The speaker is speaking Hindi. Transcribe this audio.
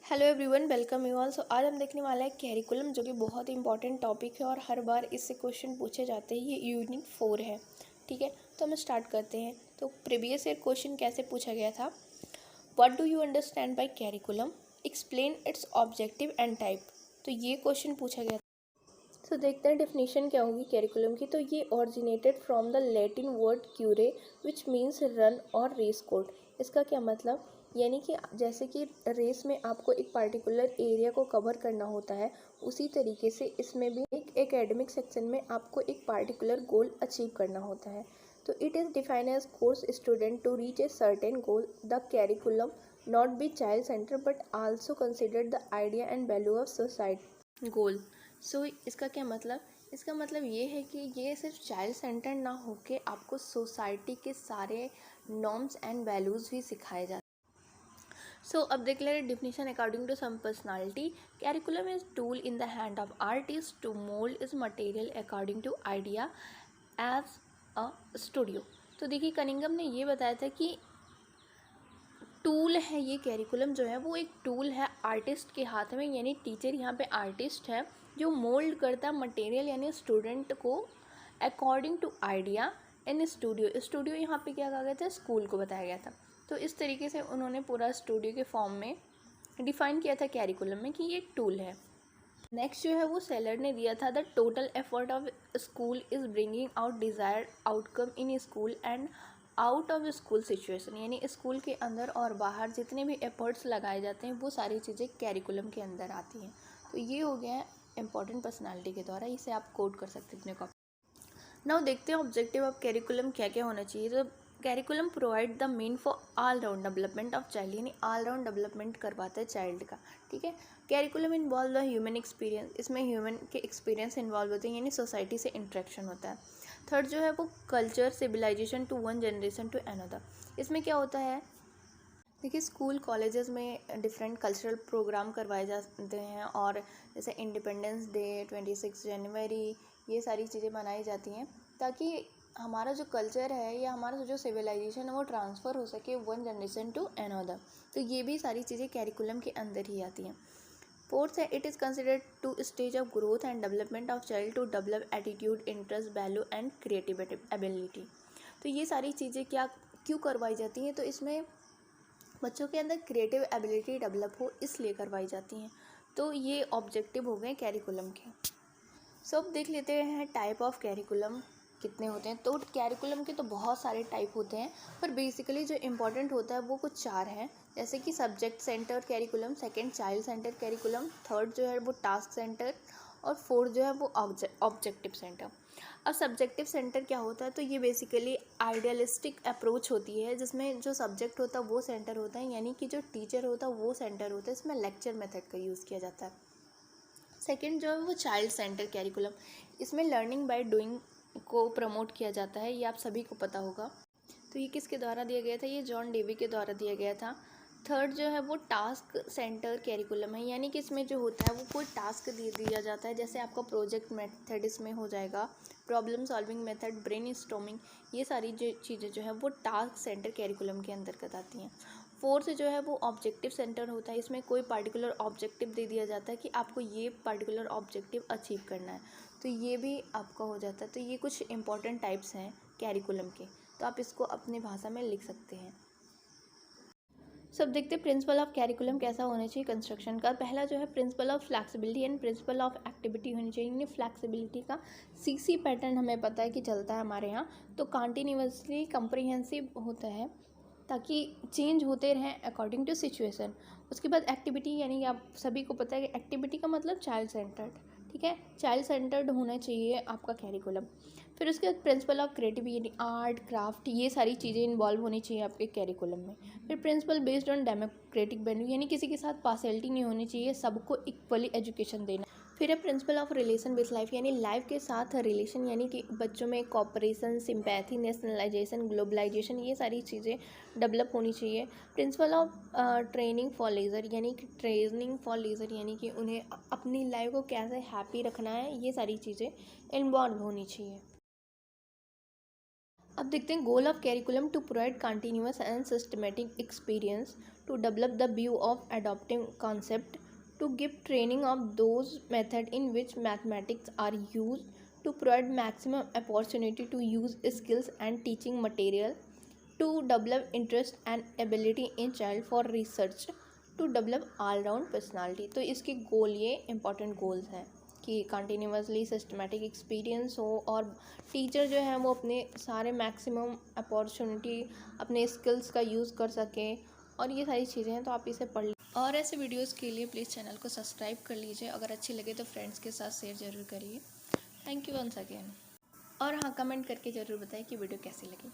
Hello everyone, welcome you all. आज हम देखने वाला है कैरिकुलम, जो कि बहुत ही इंपॉर्टेंट टॉपिक है और हर बार इससे क्वेश्चन पूछे जाते हैं। ये यूनिट 4 है। ठीक है, तो हम स्टार्ट करते हैं। तो प्रीवियस ईयर क्वेश्चन कैसे पूछा गया था? What do you understand by curriculum, explain it's objective and type. तो ये क्वेश्चन पूछा गया था। तो देखते हैं डेफिनेशन क्या होगी कैरिकुलम की। तो ये originated from the Latin word क्यूरे विच मीन्स रन और रेस कोड। इसका क्या मतलब, यानी कि जैसे कि रेस में आपको एक पार्टिकुलर एरिया को कवर करना होता है, उसी तरीके से इसमें भी एक एकेडमिक सेक्शन में आपको एक पार्टिकुलर गोल अचीव करना होता है। तो it is defined as course student to reach a certain goal. The curriculum not be child centre but also consider the idea and value of society goal. So इसका क्या मतलब, इसका मतलब ये है कि ये सिर्फ चाइल्ड सेंटर ना होके आपको सोसाइटी के सारे नॉर्म्स एंड वैल्यूज़ भी सिखाए जाते हैं। सो अब देख ले definition according to some personality. Curriculum is tool in the hand of artist to mould is material according to idea as a studio. तो देखिए कनिंगम ने ये बताया था कि टूल है, ये कैरिकुलम जो है वो एक टूल है आर्टिस्ट के हाथ में, यानी टीचर यहाँ पे आर्टिस्ट है जो मोल्ड करता मटेरियल यानी स्टूडेंट को according to idea in studio. Studio यहाँ पे क्या कहा गया था, स्कूल को बताया गया था। तो इस तरीके से उन्होंने पूरा स्टूडियो के फॉर्म में डिफाइन किया था कैरिकुलम में कि ये एक टूल है। नेक्स्ट जो है वो सेलर ने दिया था, the total effort of school is bringing out desired outcome in school and out of school situation. यानी स्कूल के अंदर और बाहर जितने भी एफर्ट्स लगाए जाते हैं वो सारी चीज़ें कैरिकुलम के अंदर आती हैं। तो ये हो गया इंपॉर्टेंट पर्सनालिटी के द्वारा, इसे आप कोट कर सकते हैं अपने कॉपी। नाउ देखते हैं ऑब्जेक्टिव ऑफ कैरिकुलम क्या क्या होना चाहिए। तो curriculum provide the mean for all round development of child, यानी ऑल राउंड डेवलपमेंट करवाता है चाइल्ड का। ठीक है, curriculum involve the human experience, इसमें ह्यूमन के एक्सपीरियंस इन्वॉल्व होते हैं, यानी सोसाइटी से इंट्रैक्शन होता है। थर्ड जो है वो culture civilisation to one generation to another. इसमें क्या होता है, देखिए स्कूल कॉलेजेस में डिफरेंट कल्चरल प्रोग्राम करवाए जाते हैं, और जैसे इंडिपेंडेंस डे, 26 जनवरी, ये सारी चीज़ें मनाई जाती हैं ताकि हमारा जो कल्चर है या हमारा जो सिविलाइजेशन है वो ट्रांसफ़र हो सके वन जनरेशन टू अनदर। तो ये भी सारी चीज़ें कैरिकुलम के अंदर ही आती हैं। फोर्थ है, it is considered to stage of growth and development of child to develop attitude, interest, value and creative ability. तो ये सारी चीज़ें क्या क्यों करवाई जाती हैं, तो इसमें बच्चों के अंदर क्रिएटिव एबिलिटी डेवलप हो इसलिए करवाई जाती हैं। तो ये ऑब्जेक्टिव हो गए कैरिकुलम के। सो अब देख लेते हैं टाइप ऑफ कैरिकुलम कितने होते हैं। तो कैरिकुलम के तो बहुत सारे टाइप होते हैं, पर बेसिकली जो इम्पोर्टेंट होता है वो कुछ 4 हैं। जैसे कि subject centre curriculum, second child centre curriculum, third जो है वो टास्क सेंटर, और फोर्थ जो है वो ऑब्जेक्टिव सेंटर। अब सब्जेक्टिव सेंटर क्या होता है, तो ये बेसिकली आइडियलिस्टिक अप्रोच होती है, जिसमें जो सब्जेक्ट होता है वो सेंटर होता है, यानी कि जो टीचर होता है वो सेंटर होता है। इसमें लेक्चर मेथड का यूज़ किया जाता है। सेकंड जो है वो चाइल्ड सेंटर कैरिकुलम, इसमें लर्निंग बाय डूइंग को प्रमोट किया जाता है, ये आप सभी को पता होगा। तो ये किसके द्वारा दिया गया था, ये जॉन डेवी के द्वारा दिया गया था। थर्ड जो है वो टास्क सेंटर कैरिकुलम है, यानी कि इसमें जो होता है वो कोई टास्क दे दिया जाता है, जैसे आपका प्रोजेक्ट मेथड इसमें हो जाएगा, problem solving method, brain storming, ये सारी जो चीज़ें जो है वो टास्क सेंटर कैरिकुलम के अंतर्गत आती हैं। फोर्थ जो है वो ऑब्जेक्टिव सेंटर होता है, इसमें कोई पार्टिकुलर ऑब्जेक्टिव दे दिया जाता है कि आपको ये पार्टिकुलर ऑब्जेक्टिव अचीव करना है, तो ये भी आपका हो जाता है। तो ये कुछ इंपॉर्टेंट टाइप्स हैं कैरिकुलम के, तो आप इसको अपनी भाषा में लिख सकते हैं। सब देखते हैं प्रिंसिपल ऑफ कैरिकुलम कैसा होना चाहिए कंस्ट्रक्शन का। पहला जो है principle of flexibility and principle of activity होनी चाहिए। यानी फ्लैक्सिबिलिटी का सीसी पैटर्न हमें पता है कि चलता है हमारे यहाँ, तो कंटिन्यूअसली कम्प्रिहेंसिव होता है ताकि चेंज होते रहें अकॉर्डिंग टू सिचुएशन। उसके बाद एक्टिविटी, यानी कि आप सभी को पता है कि एक्टिविटी का मतलब चाइल्ड सेंटर्ड। ठीक है, चाइल्ड सेंटर्ड होना चाहिए आपका कैरिकुलम। फिर उसके बाद principle of creativity, art, craft, ये सारी चीज़ें इन्वॉल्व होनी चाहिए आपके कैरिकुलम में। फिर principle based on democratic value, यानी किसी के साथ पार्शियलिटी नहीं होनी चाहिए, सबको इक्वली एजुकेशन देना। फिर है principle of relation based life, यानी लाइफ के साथ रिलेशन, यानी कि बच्चों में कॉपरेशन, सिंपैथी, नेशनलाइजेशन, ग्लोबलाइजेशन, ये सारी चीज़ें डेवलप होनी चाहिए। Principle of training for leisure, यानी कि ट्रेनिंग फॉर लीजर, यानी कि उन्हें अपनी लाइफ को कैसे हैप्पी रखना है, ये सारी चीज़ें इन्वॉल्व होनी चाहिए। अब देखते हैं goal of curriculum to provide continuous and systematic experience, to develop the view of adopting concept, to give training of those method in which mathematics are use, to provide maximum opportunity to use skills and teaching material, to develop interest and ability in child for research, to develop all round personality. तो इसके गोल, ये इंपॉर्टेंट गोल्स हैं कि कंटिन्यूसली सिस्टमेटिक एक्सपीरियंस हो और टीचर जो है वो अपने सारे मैक्सिमम अपॉर्चुनिटी अपने स्किल्स का यूज़ कर सकें, और ये सारी चीज़ें हैं। तो आप इसे पढ़ लीजिए और ऐसे वीडियोस के लिए प्लीज़ चैनल को सब्सक्राइब कर लीजिए। अगर अच्छी लगे तो फ्रेंड्स के साथ शेयर ज़रूर करिए। Thank you once again. और हाँ, कमेंट करके ज़रूर बताएं कि वीडियो कैसी लगी।